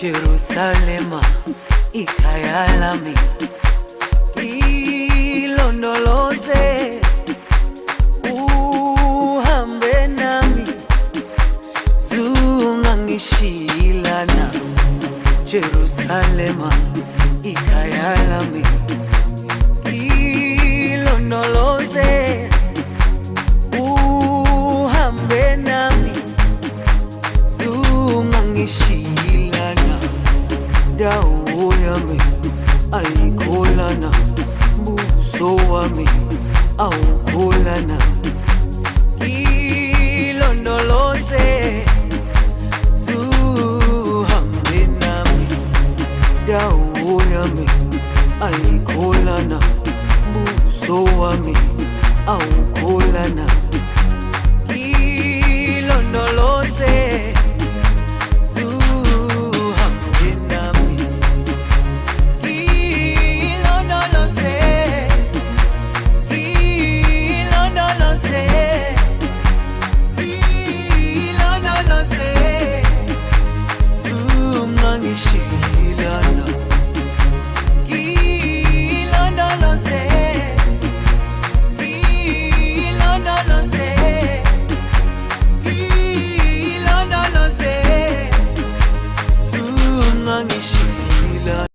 Jerusalema ikayalami ilondoloze uhambe nami zungangishilana. Jerusalema ikayalami ilondoloze uhambe nami zungangishilana. Dawo yami ayikholana, buso wami awukholana. Ilondoloze zuhambe nami. Dawo yami ayikholana, buso wami awukholana. Ilondoloze